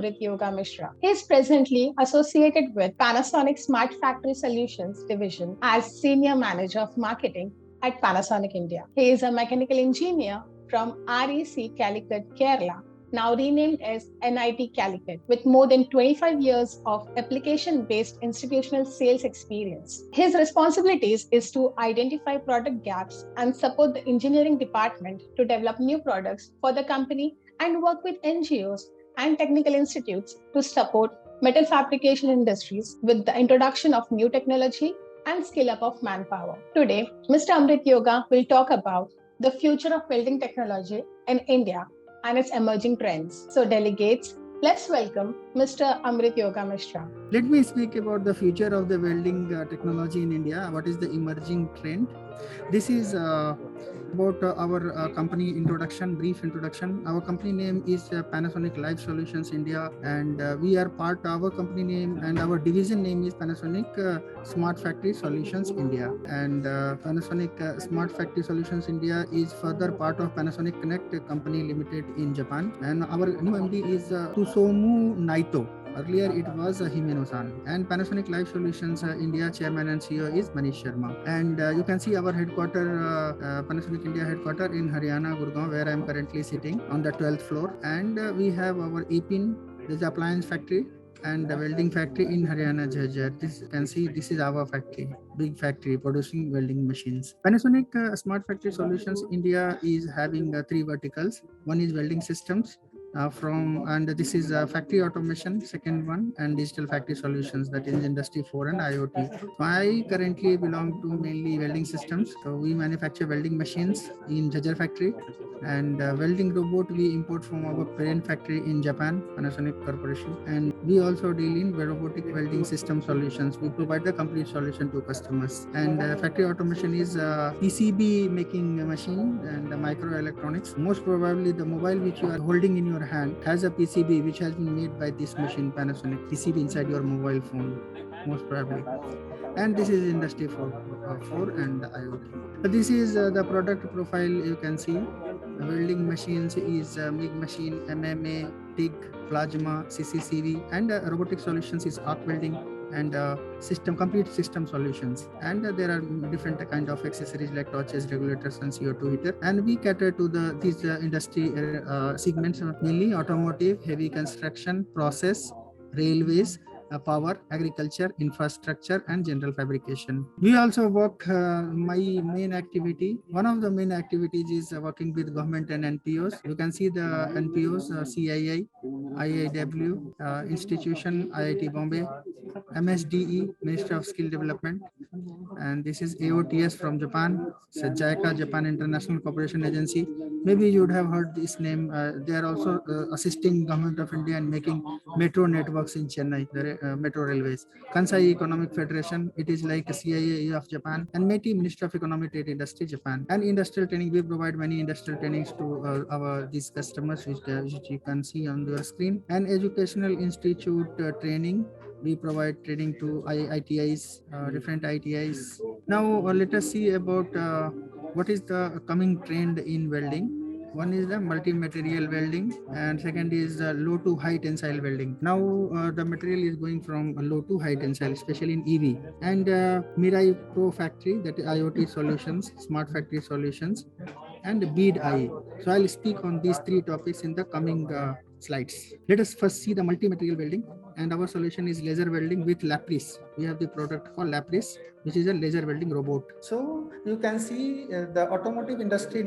Amrityoga Mishra. He is presently associated with Panasonic Smart Factory Solutions division as Senior Manager of Marketing at Panasonic India. He is a mechanical engineer from R.E.C Calicut Kerala, now renamed as NIT Calicut, with more than 25 years of application-based institutional sales experience. His responsibilities is to identify product gaps and support the engineering department to develop new products for the company and work with NGOs and technical institutes to support metal fabrication industries with the introduction of new technology and scale up of manpower. Today, Mr. Amrityoga will talk about the future of welding technology in India and its emerging trends. So delegates, let's welcome Mr. Amrityoga Mishra. Let me speak about the future of the welding technology in India. What is the emerging trend? This is about our company introduction, brief introduction. Our company name is Panasonic Life Solutions India, and we are part of our company name, and our division name is Panasonic Smart Factory Solutions India. And Panasonic Smart Factory Solutions India is further part of Panasonic Connect Company Limited in Japan. And our new MD is Tusomu Naito. Earlier it was Himeno-san, and Panasonic Life Solutions India Chairman and CEO is Manish Sharma. And you can see our headquarter, Panasonic India headquarter in Haryana, Gurgaon, where I am currently sitting on the 12th floor. And we have our APIN, this appliance factory, and the welding factory in Haryana, Jhajjar. This you can see, this is our factory, big factory producing welding machines. Panasonic Smart Factory Solutions India is having three verticals. One is welding systems. And this is factory automation, second one, and digital factory solutions, that is industry 4 and IoT. So I currently belong to mainly welding systems. So we manufacture welding machines in Jhajjar factory, and welding robot we import from our parent factory in Japan, Panasonic Corporation. And we also deal in robotic welding system solutions. We provide the complete solution to customers. And factory automation is PCB making machine and microelectronics. Most probably the mobile which you are holding in your hand has a PCB which has been made by this machine, Panasonic. PCB inside your mobile phone, most probably. And this is industry 4 and IoT. This is the product profile. You can see the welding machines is MIG machine, MMA, TIG, plasma, CCCV, and robotic solutions is Arc Welding, and complete system solutions. And there are different kind of accessories like torches, regulators, and CO2 heater. And we cater to these industry segments, mainly automotive, heavy construction, process, railways, power, agriculture, infrastructure, and general fabrication. We also work, my main activity, one of the main activities is working with government and NPOs. You can see the NPOs, CII, IIW, institution, IIT Bombay, MSDE, Ministry of Skill Development, and this is AOTS from Japan, JICA, Japan International Cooperation Agency. Maybe you would have heard this name. They are also assisting Government of India in making metro networks in Chennai, the metro railways. Kansai Economic Federation, it is like a CIAE of Japan, and METI, Ministry of Economic Trade Industry, Japan. And industrial training, we provide many industrial trainings to these customers, which you can see on your screen. And educational institute training, we provide training to ITIs, different ITIs. Now let us see about what is the coming trend in welding. One is the multi-material welding, and second is low to high tensile welding. Now the material is going from low to high tensile, especially in EV. And Mirai Pro Factory, that is IoT solutions, smart factory solutions, and Bead IE. So I'll speak on these three topics in the coming slides. Let us first see the multi-material welding, and our solution is laser welding with Lapris. We have the product called Lapris, which is a laser welding robot. So you can see the automotive industry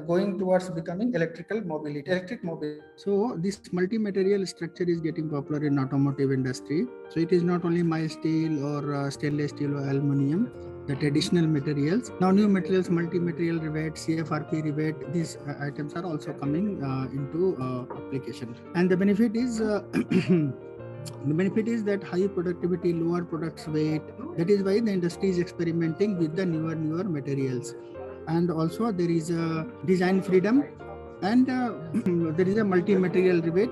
going towards becoming electric mobility. So this multi-material structure is getting popular in automotive industry. So it is not only mild steel or stainless steel or aluminum, the traditional materials. Now new materials, multi-material rivet, CFRP rivet, these items are also coming into application. And the benefit is the benefit is that high productivity, lower product weight. That is why the industry is experimenting with the newer materials. And also there is a design freedom, and there is a multi-material rivet.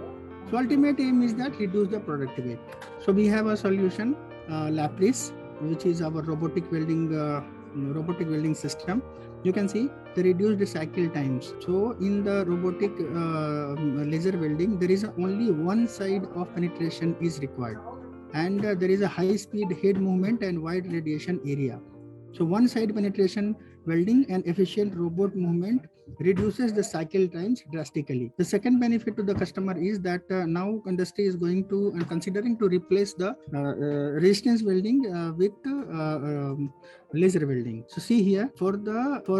So ultimate aim is that reduce the product weight. So we have a solution, Lapris, which is our robotic welding robotic welding system, you can see the reduced cycle times. So in the robotic laser welding, there is only one side of penetration is required, and there is a high speed head movement and wide radiation area. So one side penetration welding and efficient robot movement reduces the cycle times drastically. The second benefit to the customer is that now industry is going to considering to replace the resistance welding with laser welding. So see here, for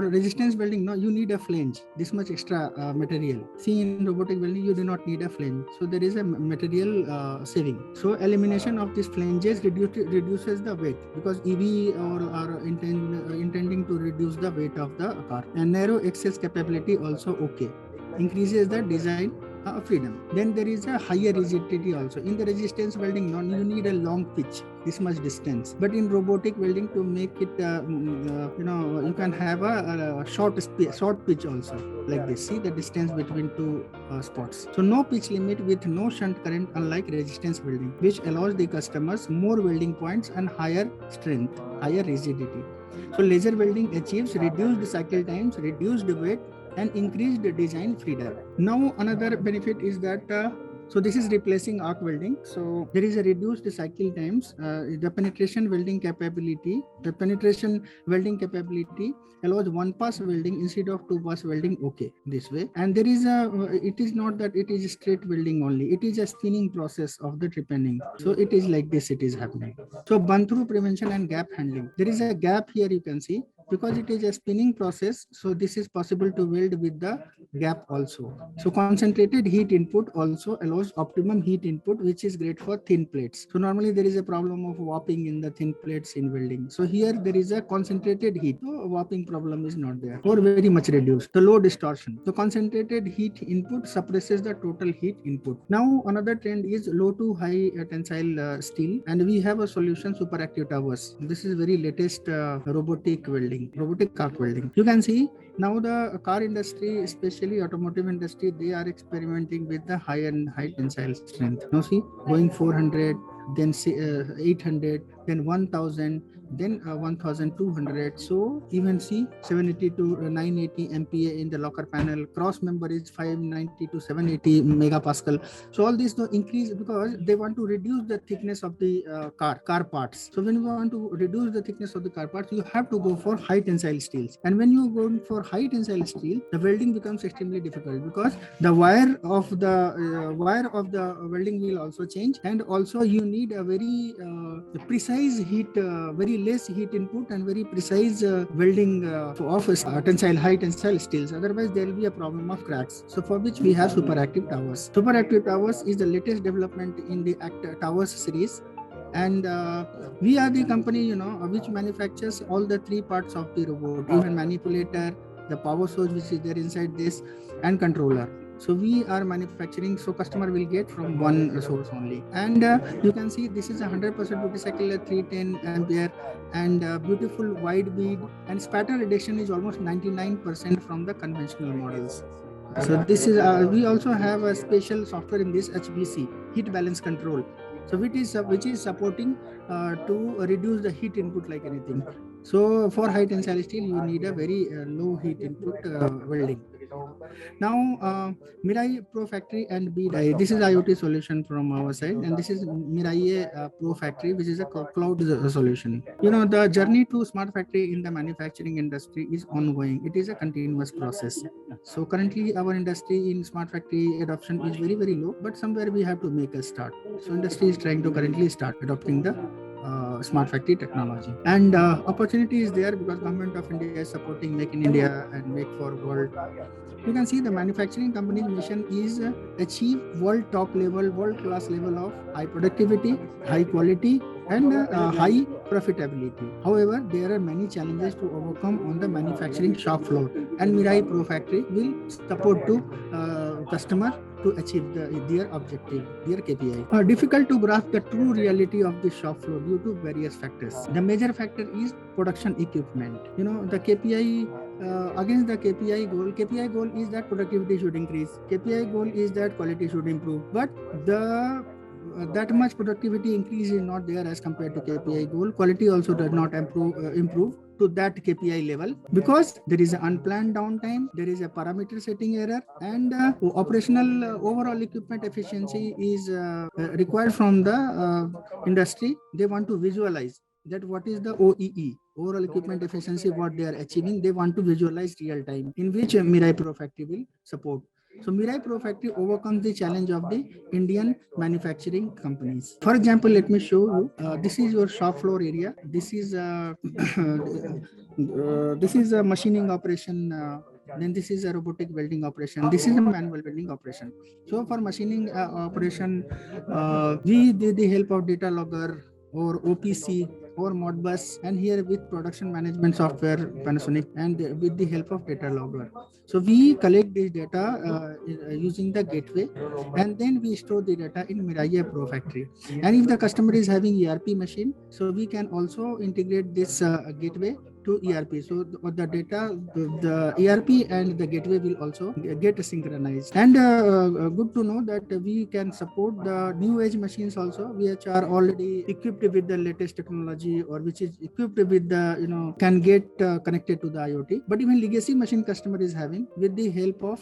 resistance welding, now you need a flange, this much extra material. See, in robotic welding you do not need a flange, so there is a material saving. So elimination of these flanges reduces the weight, because EV are intending to reduce the weight of the car. And narrow access capability also okay, increases the design freedom. Then there is a higher rigidity also. In the resistance welding, you need a long pitch, this much distance. But in robotic welding, to make it, you can have a short pitch also, like this. See the distance between two spots. So no pitch limit with no shunt current, unlike resistance welding, which allows the customers more welding points and higher strength, higher rigidity. So laser welding achieves reduced cycle times, reduced weight, and increased design freedom. Now another benefit is that so this is replacing arc welding. So there is a reduced cycle times. The penetration welding capability allows one pass welding instead of two pass welding. Okay, this way. And there is it is not that it is straight welding only. It is a spinning process of the trepanning. So it is like this. It is happening. So burn through prevention and gap handling. There is a gap here. You can see, because it is a spinning process, so this is possible to weld with the gap also. So concentrated heat input also allows optimum heat input, which is great for thin plates. So normally there is a problem of warping in the thin plates in welding. So here there is a concentrated heat, so warping problem is not there, or very much reduced. The low distortion. So concentrated heat input suppresses the total heat input. Now another trend is low to high tensile steel, and we have a solution, superactive towers. This is very latest robotic welding, robotic arc welding. You can see now the car industry, especially automotive industry, they are experimenting with the high tensile strength. Now see, going 400, then 800, then 1000, then 1200. So even see 780 to 980 MPa in the locker panel. Cross member is 590 to 780 megapascal. So all these increase because they want to reduce the thickness of the car parts. So when you want to reduce the thickness of the car parts, you have to go for high tensile steels. And when you go for high tensile steel, the welding becomes extremely difficult, because the wire of the welding will also change, and also you need a very precise heat, very less heat input, and very precise welding of high tensile steels. Otherwise there will be a problem of cracks. So for which we have superactive towers. Superactive towers is the latest development in the towers series. And we are the company, which manufactures all the three parts of the robot, even manipulator, the power source which is there inside this, and controller. So we are manufacturing, so customer will get from one source only. And you can see this is 100% multicycler 310 ampere, and beautiful wide bead, and spatter reduction is almost 99% from the conventional models. So this is we also have a special software in this, HBC, heat balance control. So which is supporting to reduce the heat input like anything. So for high tensile steel, you need a very low heat input welding. Now Mirai Pro Factory and Bead. This is IoT solution from our side, and this is Mirai Pro Factory, which is a cloud solution. The journey to smart factory in the manufacturing industry is ongoing. It is a continuous process. So currently our industry in smart factory adoption is very, very low, but somewhere we have to make a start. So industry is trying to currently start adopting the smart factory technology, and opportunity is there because government of India is supporting Make in India and Make for World. You can see the manufacturing company's mission is achieve world class level of high productivity, high quality, and high profitability. However, there are many challenges to overcome on the manufacturing shop floor, and Mirai Pro Factory will support to customer to achieve their objective, their KPI. Difficult to grasp the true reality of the shop floor due to various factors. The major factor is production equipment. The KPI against the KPI goal is that productivity should increase. KPI goal is that quality should improve. But that much productivity increase is not there as compared to KPI goal. Quality also does not improve. to that KPI level, because there is an unplanned downtime, there is a parameter setting error, and operational overall equipment efficiency is required from the industry. They want to visualize that what is the OEE, overall equipment efficiency, what they are achieving. They want to visualize real time, in which Mirai Pro Factory will support. So Mirai Pro Factory overcomes the challenge of the Indian manufacturing companies. For example, let me show you. This is your shop floor area. This is this is a machining operation. Then this is a robotic welding operation. This is a manual welding operation. So for machining operation, we did the help of data logger or OPC or Modbus, and here with production management software Panasonic, and with the help of data logger. So we collect this data using the gateway, and then we store the data in Mirai Pro Factory. And if the customer is having ERP machine, so we can also integrate this gateway to ERP. So the data, the ERP and the gateway will also get synchronized. And good to know that we can support the new age machines also, which are already equipped with the latest technology, or which is equipped with the, can get connected to the IoT. But even legacy machine customer is having, with the help of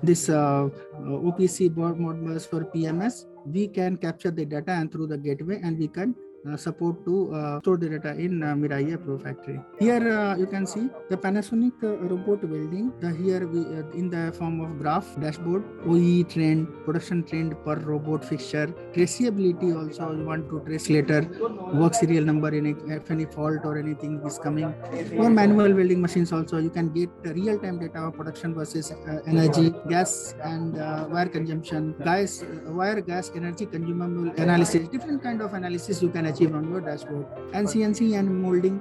this OPC, Modbus or PMS, we can capture the data, and through the gateway, and we can support to store the data in Mirai Pro Factory. Here you can see the Panasonic robot welding. Here we in the form of graph dashboard, OE trend, production trend per robot fixture, traceability also. You want to trace later work serial number if any fault or anything is coming. Or manual welding machines also, you can get real time data of production versus energy, gas and wire consumption, wire gas energy consumable analysis. Different kind of analysis you can achieve on your dashboard. And CNC and molding,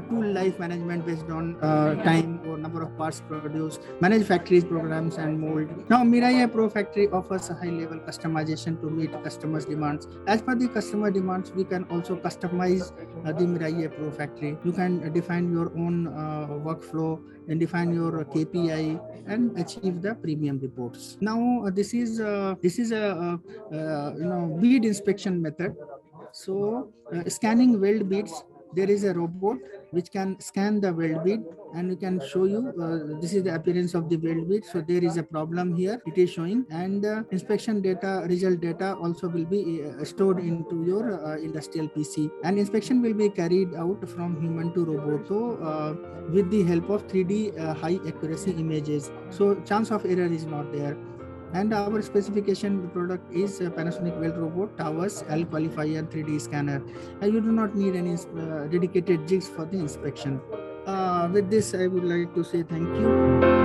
tool life management based on time or number of parts produced, manage factories, programs and mold. Now Mirai Pro Factory offers a high level customization to meet customers' demands. As per the customer demands, we can also customize the Mirai Pro Factory. You can define your own workflow and define your KPI and achieve the premium reports. Now this is a bead inspection method. So scanning weld beads, there is a robot which can scan the weld bead, and we can show you this is the appearance of the weld bead. So there is a problem here, it is showing, and inspection data, result data also will be stored into your industrial PC, and inspection will be carried out from human to robot. So with the help of 3D high accuracy images, so chance of error is not there. And our specification product is Panasonic Weld Robot, Towers, L Qualifier, and 3D scanner. You do not need any dedicated jigs for the inspection. With this, I would like to say thank you.